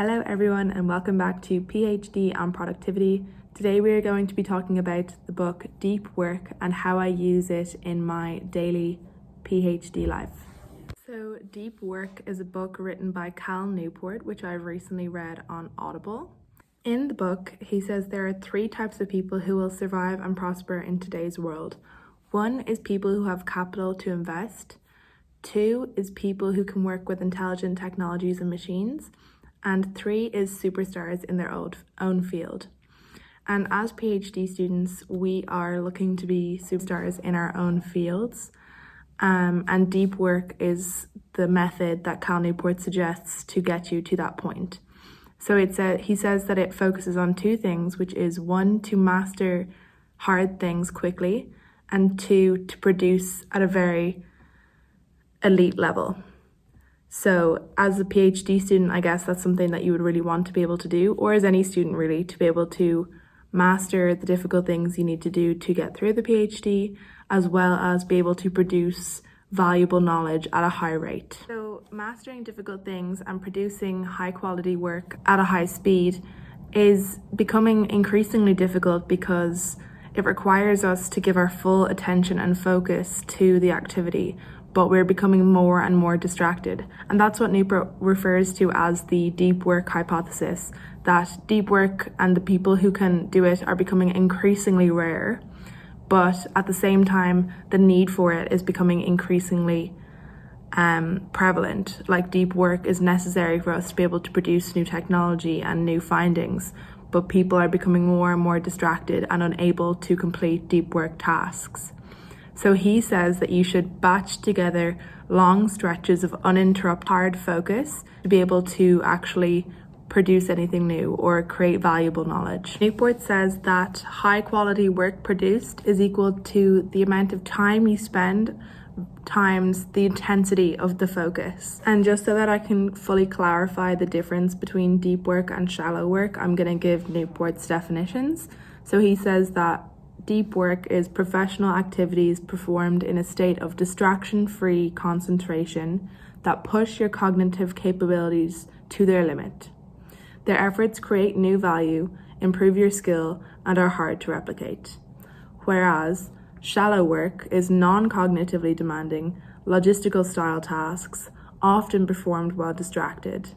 Hello everyone and welcome back to PhD and Productivity. Today we are going to be talking about the book Deep Work and how I use it in my daily PhD life. So Deep Work is a book written by Cal Newport, which I've recently read on Audible. In the book, he says there are 3 types of people who will survive and prosper in today's world. 1 is people who have capital to invest. 2 is people who can work with intelligent technologies and machines. And 3 is superstars in their own field. And as PhD students, we are looking to be superstars in our own fields. And deep work is the method that Cal Newport suggests to get you to that point. So he says that it focuses on 2 things, which is 1, to master hard things quickly, and 2, to produce at a very elite level. So as a PhD student, I guess that's something that you would really want to be able to do, or as any student really, to be able to master the difficult things you need to do to get through the PhD, as well as be able to produce valuable knowledge at a high rate. So mastering difficult things and producing high quality work at a high speed is becoming increasingly difficult because it requires us to give our full attention and focus to the activity, but we're becoming more and more distracted. And that's what Newport refers to as the deep work hypothesis, that deep work and the people who can do it are becoming increasingly rare, but at the same time, the need for it is becoming increasingly prevalent. Like, deep work is necessary for us to be able to produce new technology and new findings, but people are becoming more and more distracted and unable to complete deep work tasks. So he says that you should batch together long stretches of uninterrupted hard focus to be able to actually produce anything new or create valuable knowledge. Newport says that high quality work produced is equal to the amount of time you spend times the intensity of the focus. And just so that I can fully clarify the difference between deep work and shallow work, I'm going to give Newport's definitions. So he says that deep work is professional activities performed in a state of distraction-free concentration that push your cognitive capabilities to their limit. Their efforts create new value, improve your skill, and are hard to replicate. Whereas shallow work is non-cognitively demanding, logistical style tasks, often performed while distracted.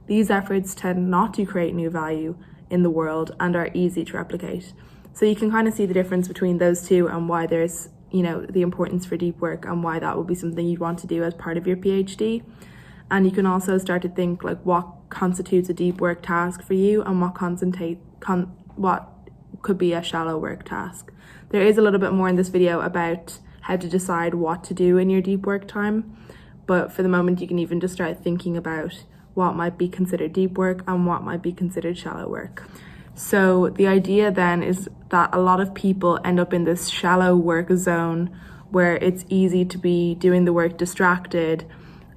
These efforts tend not to create new value in the world and are easy to replicate. So you can kind of see the difference between those two and why there's, the importance for deep work and why that would be something you'd want to do as part of your PhD. And you can also start to think like what constitutes a deep work task for you and what could be a shallow work task. There is a little bit more in this video about how to decide what to do in your deep work time, but for the moment you can even just start thinking about what might be considered deep work and what might be considered shallow work. So the idea then is that a lot of people end up in this shallow work zone where it's easy to be doing the work distracted,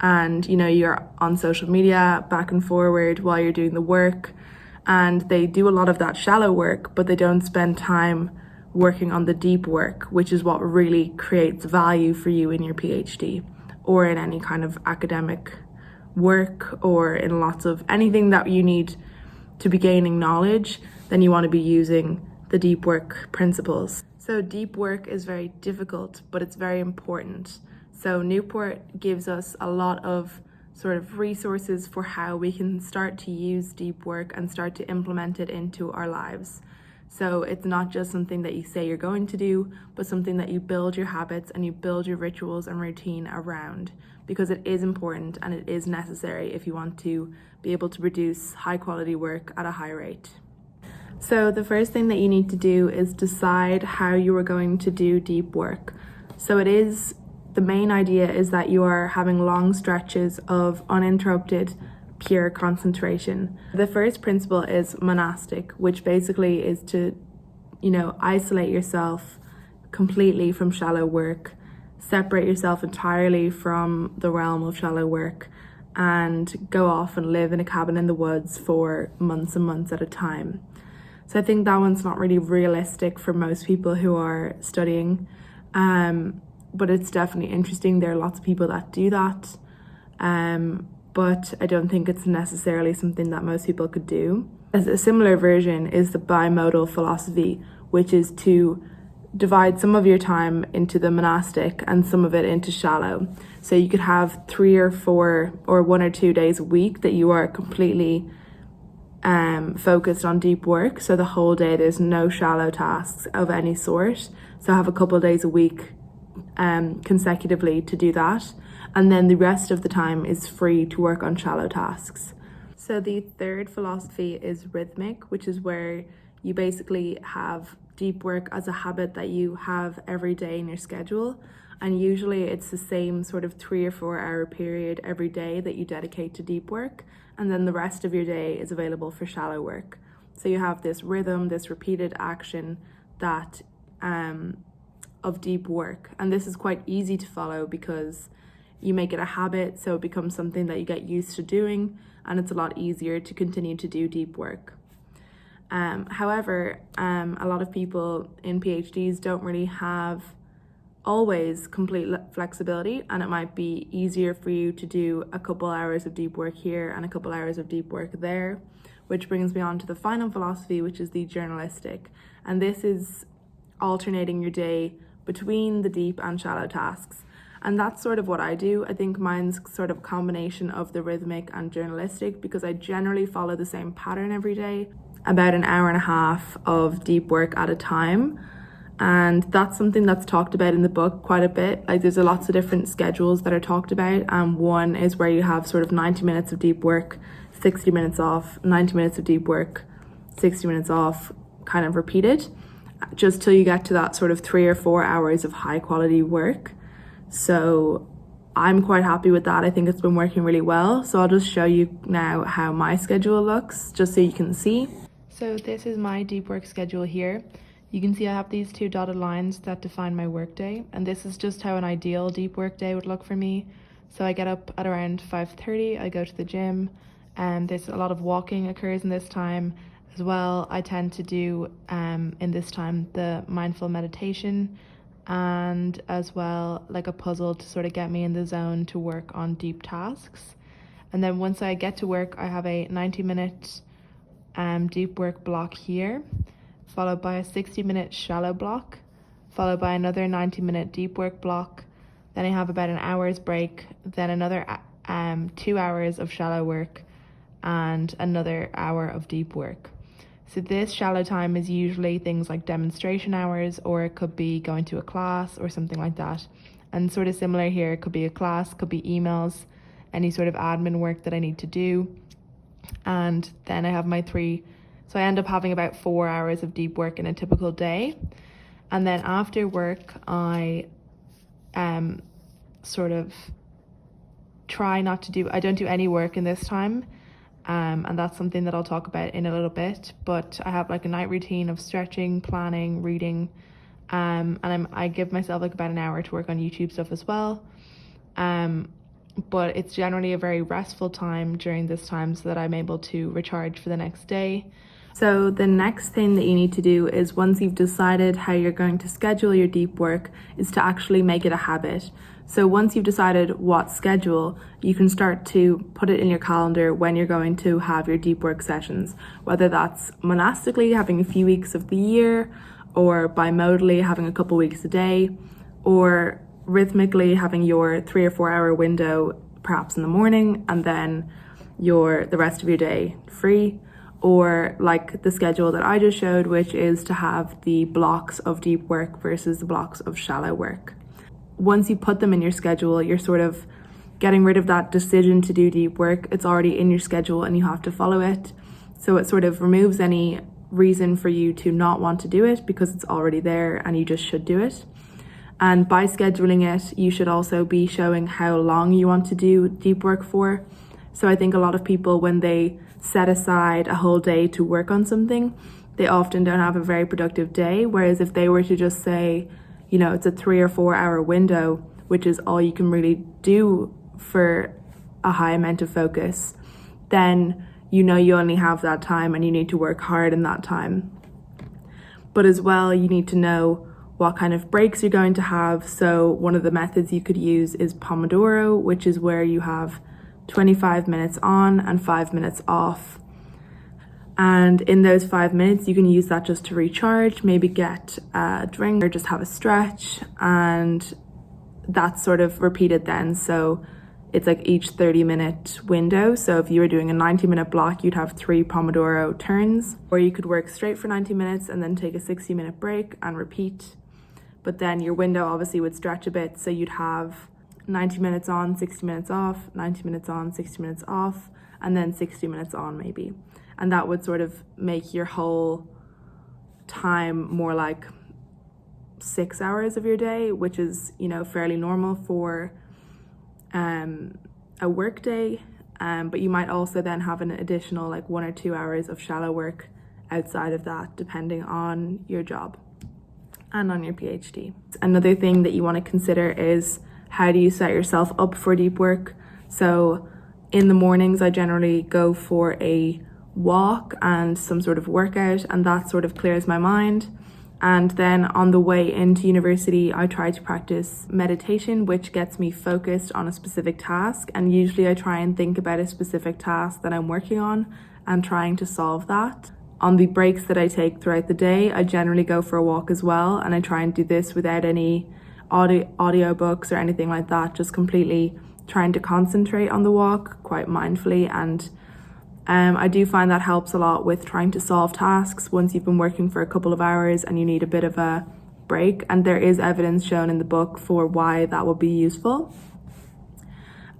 and you're on social media back and forward while you're doing the work, and they do a lot of that shallow work, but they don't spend time working on the deep work, which is what really creates value for you in your PhD or in any kind of academic work or in lots of anything that you need to be gaining knowledge. Then you want to be using the deep work principles. So deep work is very difficult, but it's very important. So Newport gives us a lot of sort of resources for how we can start to use deep work and start to implement it into our lives. So it's not just something that you say you're going to do, but something that you build your habits and you build your rituals and routine around, because it is important and it is necessary if you want to be able to produce high quality work at a high rate. So the first thing that you need to do is decide how you are going to do deep work. So the main idea is that you are having long stretches of uninterrupted pure concentration. The first principle is monastic, which basically is to, isolate yourself completely from shallow work, separate yourself entirely from the realm of shallow work, and go off and live in a cabin in the woods for months and months at a time. So I think that one's not really realistic for most people who are studying, but it's definitely interesting. There are lots of people that do that. but I don't think it's necessarily something that most people could do. As a similar version is the bimodal philosophy, which is to divide some of your time into the monastic and some of it into shallow. So you could have 3 or 4 or 1 or 2 days a week that you are completely focused on deep work. So the whole day there's no shallow tasks of any sort. So have a couple of days a week consecutively to do that. And then the rest of the time is free to work on shallow tasks. So the third philosophy is rhythmic, which is where you basically have deep work as a habit that you have every day in your schedule. And usually it's the same sort of 3 or 4 hour period every day that you dedicate to deep work. And then the rest of your day is available for shallow work. So you have this rhythm, this repeated action that of deep work. And this is quite easy to follow because you make it a habit, so it becomes something that you get used to doing, and it's a lot easier to continue to do deep work. However, a lot of people in PhDs don't really have always complete flexibility, and it might be easier for you to do a couple hours of deep work here and a couple hours of deep work there, which brings me on to the final philosophy, which is the journalistic. And this is alternating your day between the deep and shallow tasks. And that's sort of what I do. I think mine's sort of a combination of the rhythmic and journalistic, because I generally follow the same pattern every day, about an hour and a half of deep work at a time. And that's something that's talked about in the book quite a bit. Like there's lots of different schedules that are talked about. And one is where you have sort of 90 minutes of deep work, 60 minutes off, 90 minutes of deep work, 60 minutes off, kind of repeated, just till you get to that sort of 3 or 4 hours of high quality work. So I'm quite happy with that. I think it's been working really well. So I'll just show you now how my schedule looks, just so you can see. So this is my deep work schedule here. You can see I have these 2 dotted lines that define my workday, and this is just how an ideal deep work day would look for me. So I get up at around 5:30, I go to the gym, and there's a lot of walking occurs in this time as well. I tend to do in this time the mindful meditation, and as well like a puzzle to sort of get me in the zone to work on deep tasks. And then once I get to work, I have a 90-minute deep work block here, followed by a 60-minute shallow block, followed by another 90-minute deep work block. Then I have about an hour's break, then another 2 hours of shallow work, and another hour of deep work. So this shallow time is usually things like demonstration hours, or it could be going to a class or something like that. And sort of similar here, it could be a class, could be emails, any sort of admin work that I need to do. And then I have my 3, so I end up having about 4 hours of deep work in a typical day. And then after work, I sort of try not to do, I don't do any work in this time. And that's something that I'll talk about in a little bit. But I have like a night routine of stretching, planning, reading, and I give myself like about an hour to work on YouTube stuff as well. But it's generally a very restful time during this time, so that I'm able to recharge for the next day. So the next thing that you need to do is, once you've decided how you're going to schedule your deep work, is to actually make it a habit. So once you've decided what schedule, you can start to put it in your calendar when you're going to have your deep work sessions, whether that's monastically having a few weeks of the year, or bimodally having a couple weeks a day, or rhythmically having your 3 or 4 hour window perhaps in the morning, and then the rest of your day free. Or like the schedule that I just showed, which is to have the blocks of deep work versus the blocks of shallow work. Once you put them in your schedule, you're sort of getting rid of that decision to do deep work. It's already in your schedule and you have to follow it. So it sort of removes any reason for you to not want to do it, because it's already there and you just should do it. And by scheduling it, you should also be showing how long you want to do deep work for. So I think a lot of people, when they set aside a whole day to work on something, they often don't have a very productive day. Whereas if they were to just say, you know, it's a 3 or 4 hour window, which is all you can really do for a high amount of focus, then you know you only have that time and you need to work hard in that time. But as well, you need to know what kind of breaks you're going to have. So one of the methods you could use is Pomodoro, which is where you have 25 minutes on and 5 minutes off. And in those 5 minutes, you can use that just to recharge, maybe get a drink or just have a stretch. And that's sort of repeated then. So it's like each 30-minute window. So if you were doing a 90-minute block, you'd have 3 Pomodoro turns, or you could work straight for 90 minutes and then take a 60-minute break and repeat. But then your window obviously would stretch a bit. So you'd have 90 minutes on, 60 minutes off, 90 minutes on, 60 minutes off, and then 60 minutes on maybe. And that would sort of make your whole time more like 6 hours of your day, which is, fairly normal for a work day. But you might also then have an additional like 1 or 2 hours of shallow work outside of that, depending on your job and on your PhD. Another thing that you want to consider is, how do you set yourself up for deep work? So in the mornings, I generally go for a walk and some sort of workout, and that sort of clears my mind. And then on the way into university, I try to practice meditation, which gets me focused on a specific task. And usually I try and think about a specific task that I'm working on and trying to solve that. On the breaks that I take throughout the day, I generally go for a walk as well. And I try and do this without any audio books or anything like that, just completely trying to concentrate on the walk quite mindfully. And I do find that helps a lot with trying to solve tasks once you've been working for a couple of hours and you need a bit of a break. And there is evidence shown in the book for why that would be useful.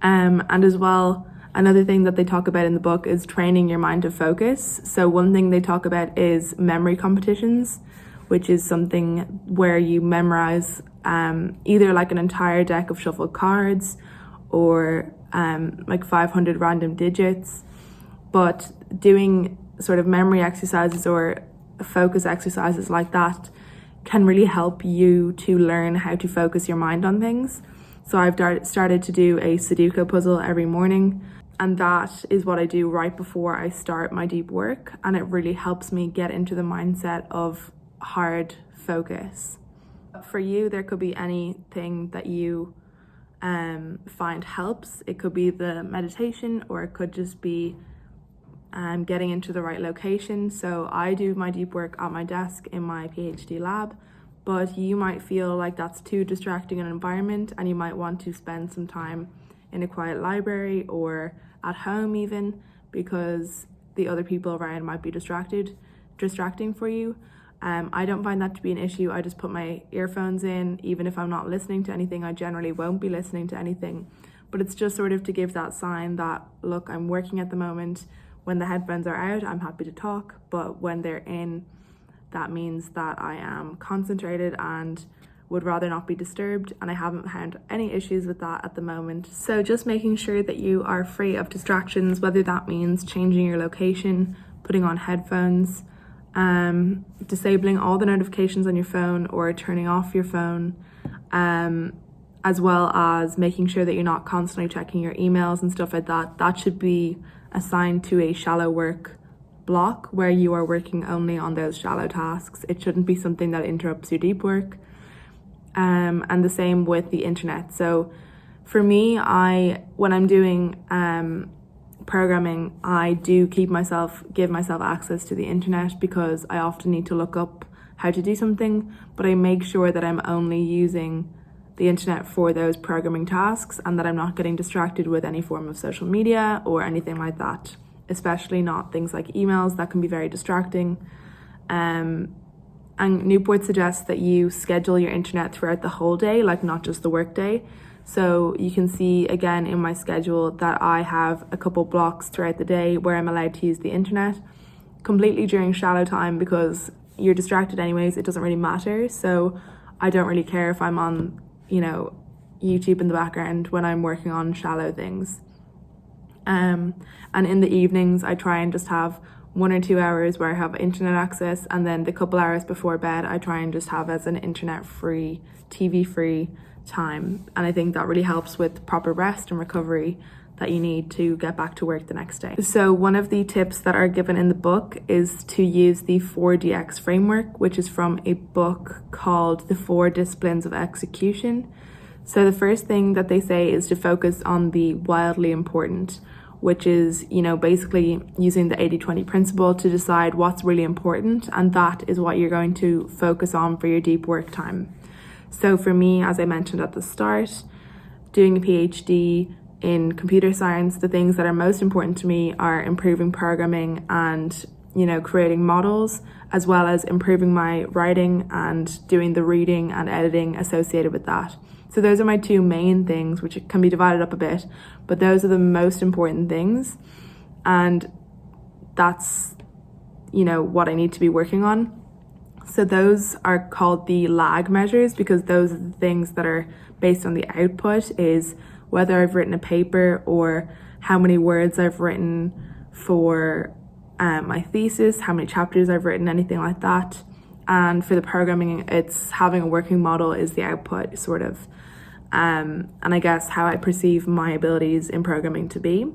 And as well, another thing that they talk about in the book is training your mind to focus. So one thing they talk about is memory competitions, which is something where you memorize either like an entire deck of shuffled cards or like 500 random digits. But doing sort of memory exercises or focus exercises like that can really help you to learn how to focus your mind on things. So I've started to do a Sudoku puzzle every morning, and that is what I do right before I start my deep work, and it really helps me get into the mindset of hard focus. For you, there could be anything that you find helps. It could be the meditation, or it could just be getting into the right location. So I do my deep work at my desk in my PhD lab, but you might feel like that's too distracting an environment, and you might want to spend some time in a quiet library or at home even, because the other people around might be distracting for you. I don't find that to be an issue. I just put my earphones in. Even if I'm not listening to anything, I generally won't be listening to anything, but it's just sort of to give that sign that, look, I'm working at the moment. When the headphones are out, I'm happy to talk, but when they're in, that means that I am concentrated and would rather not be disturbed, and I haven't had any issues with that at the moment. So just making sure that you are free of distractions, whether that means changing your location, putting on headphones, disabling all the notifications on your phone or turning off your phone, as well as making sure that you're not constantly checking your emails and stuff like that. That should be assigned to a shallow work block where you are working only on those shallow tasks. It shouldn't be something that interrupts your deep work. And the same with the internet. So for me, when I'm doing programming, I do give myself access to the internet, because I often need to look up how to do something, but I make sure that I'm only using the internet for those programming tasks, and that I'm not getting distracted with any form of social media or anything like that, especially not things like emails that can be very distracting. And Newport suggests that you schedule your internet throughout the whole day, like not just the work day. So you can see again in my schedule that I have a couple blocks throughout the day where I'm allowed to use the internet completely during shallow time, because you're distracted anyways, it doesn't really matter. So I don't really care if I'm on YouTube in the background when I'm working on shallow things. And in the evenings, I try and just have 1 or 2 hours where I have internet access, and then the couple hours before bed, I try and just have as an internet-free, TV-free time. And I think that really helps with proper rest and recovery that you need to get back to work the next day. So one of the tips that are given in the book is to use the 4DX framework, which is from a book called The 4 Disciplines of Execution. So the first thing that they say is to focus on the wildly important, which is, basically using the 80-20 principle to decide what's really important, and that is what you're going to focus on for your deep work time. So for me, as I mentioned at the start, doing a PhD in computer science, the things that are most important to me are improving programming and, creating models, as well as improving my writing and doing the reading and editing associated with that. So those are my two main things, which can be divided up a bit, but those are the most important things. And that's, what I need to be working on. So those are called the lag measures, because those are the things that are based on the output, is whether I've written a paper or how many words I've written for my thesis, how many chapters I've written, anything like that. And for the programming, it's having a working model is the output, sort of. And I guess how I perceive my abilities in programming to be.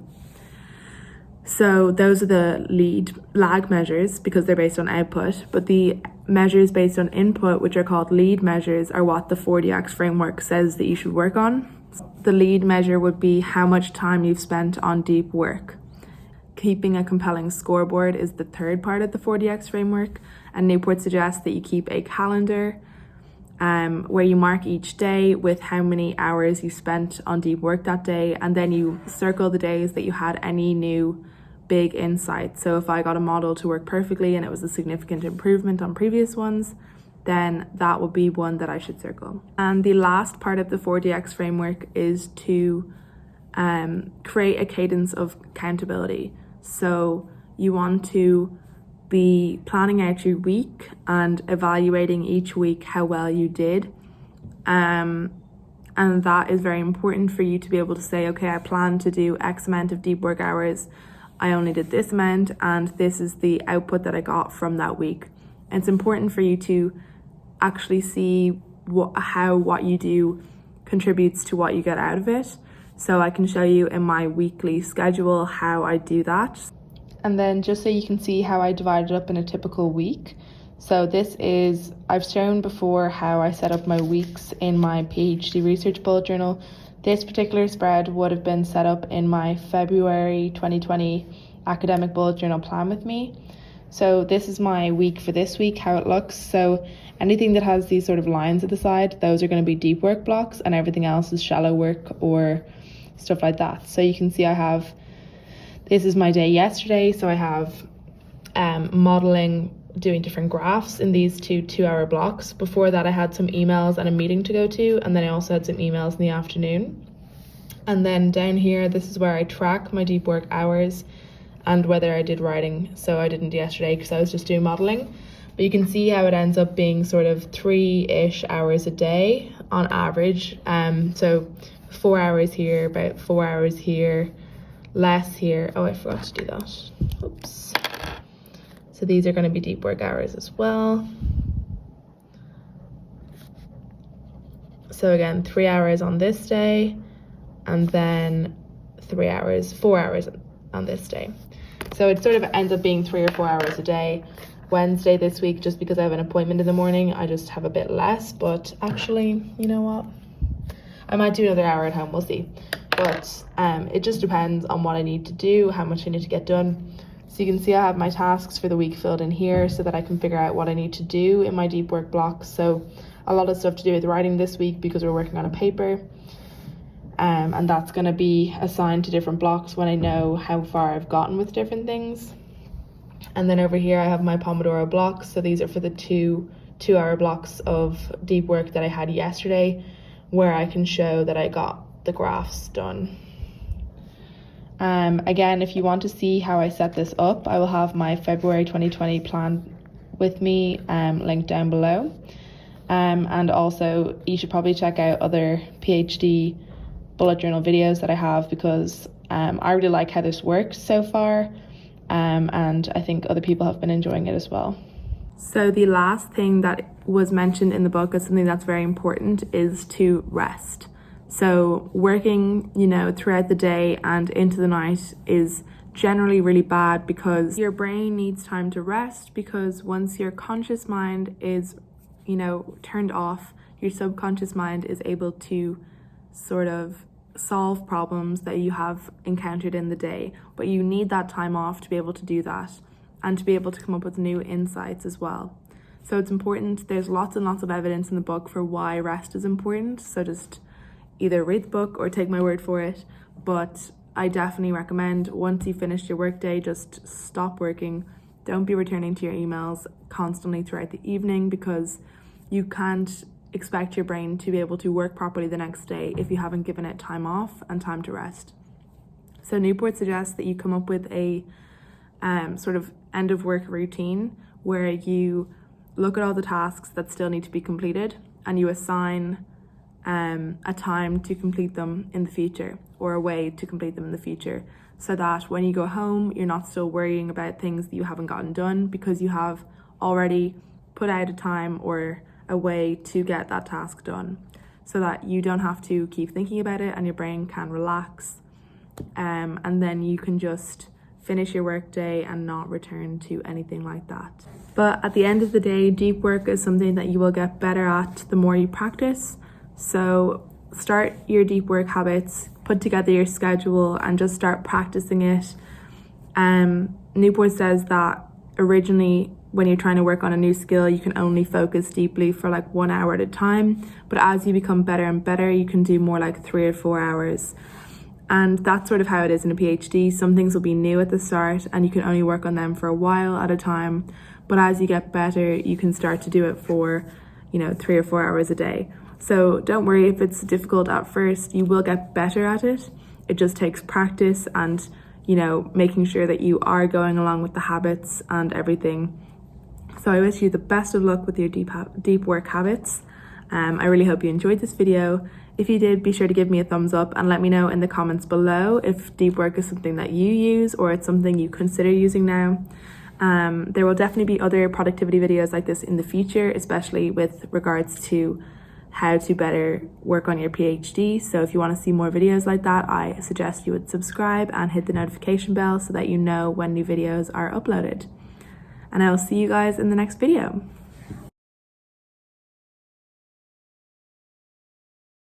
So those are the lag measures, because they're based on output, but the measures based on input, which are called lead measures, are what the 4DX framework says that you should work on. The lead measure would be how much time you've spent on deep work. Keeping a compelling scoreboard is the third part of the 4DX framework, and Newport suggests that you keep a calendar where you mark each day with how many hours you spent on deep work that day, and then you circle the days that you had any new big insight. So if I got a model to work perfectly and it was a significant improvement on previous ones, then that would be one that I should circle. And the last part of the 4DX framework is to create a cadence of accountability. So you want to be planning out your week and evaluating each week how well you did. And that is very important for you to be able to say, okay, I plan to do X amount of deep work hours. I only did this amount, and this is the output that I got from that week. And it's important for you to actually see how what you do contributes to what you get out of it. So I can show you in my weekly schedule how I do that. And then just so you can see how I divide it up in a typical week. So this is, I've shown before how I set up my weeks in my PhD research bullet journal. This particular spread would have been set up in my February 2020 academic bullet journal plan with me. So this is my week for this week, how it looks. So anything that has these sort of lines at the side, those are going to be deep work blocks, and everything else is shallow work or stuff like that. So you can see this is my day yesterday. So I have modeling, doing different graphs in these two-hour blocks. Before that, I had some emails and a meeting to go to, and then I also had some emails in the afternoon. And then down here, this is where I track my deep work hours and whether I did writing. So I didn't yesterday because I was just doing modeling. But you can see how it ends up being sort of 3-ish hours a day on average. So 4 hours here, about 4 hours here, less here. Oh, I forgot to do that. Oops. So these are going to be deep work hours as well. So again, 3 hours on this day, and then 4 hours on this day. So it sort of ends up being 3 or 4 hours a day. Wednesday this week, just because I have an appointment in the morning, I just have a bit less, but actually, you know what? I might do another hour at home, we'll see. But it just depends on what I need to do, how much I need to get done. So you can see I have my tasks for the week filled in here so that I can figure out what I need to do in my deep work blocks. So a lot of stuff to do with writing this week because we're working on a paper. And that's going to be assigned to different blocks when I know how far I've gotten with different things. And then over here I have my Pomodoro Blocks. So these are for the two-hour blocks of deep work that I had yesterday, where I can show that I got the graphs done. Again, if you want to see how I set this up, I will have my February 2020 plan with me linked down below. And also you should probably check out other PhD bullet journal videos that I have, because I really like how this works so far. And I think other people have been enjoying it as well. So the last thing that was mentioned in the book as something that's very important is to rest. So working, throughout the day and into the night is generally really bad, because your brain needs time to rest, because once your conscious mind is, turned off, your subconscious mind is able to sort of solve problems that you have encountered in the day, but you need that time off to be able to do that and to be able to come up with new insights as well. So it's important. There's lots and lots of evidence in the book for why rest is important, so just either read the book or take my word for it, but I definitely recommend once you finish your workday, just stop working. Don't be returning to your emails constantly throughout the evening, because you can't expect your brain to be able to work properly the next day if you haven't given it time off and time to rest. So Newport suggests that you come up with a sort of end of work routine where you look at all the tasks that still need to be completed and you assign a time to complete them in the future, or a way to complete them in the future, so that when you go home, you're not still worrying about things that you haven't gotten done, because you have already put out a time or a way to get that task done, so that you don't have to keep thinking about it and your brain can relax, and then you can just finish your work day and not return to anything like that. But at the end of the day, deep work is something that you will get better at the more you practice. So start your deep work habits, put together your schedule and just start practicing it. Newport says that originally when you're trying to work on a new skill, you can only focus deeply for like 1 hour at a time. But as you become better and better, you can do more like 3 or 4 hours. And that's sort of how it is in a PhD. Some things will be new at the start and you can only work on them for a while at a time. But as you get better, you can start to do it for, 3 or 4 hours a day. So don't worry if it's difficult at first, you will get better at it. It just takes practice and, making sure that you are going along with the habits and everything. So I wish you the best of luck with your deep work habits. I really hope you enjoyed this video. If you did, be sure to give me a thumbs up and let me know in the comments below if deep work is something that you use or it's something you consider using now. There will definitely be other productivity videos like this in the future, especially with regards to how to better work on your PhD. So if you want to see more videos like that, I suggest you would subscribe and hit the notification bell so that you know when new videos are uploaded. And I will see you guys in the next video.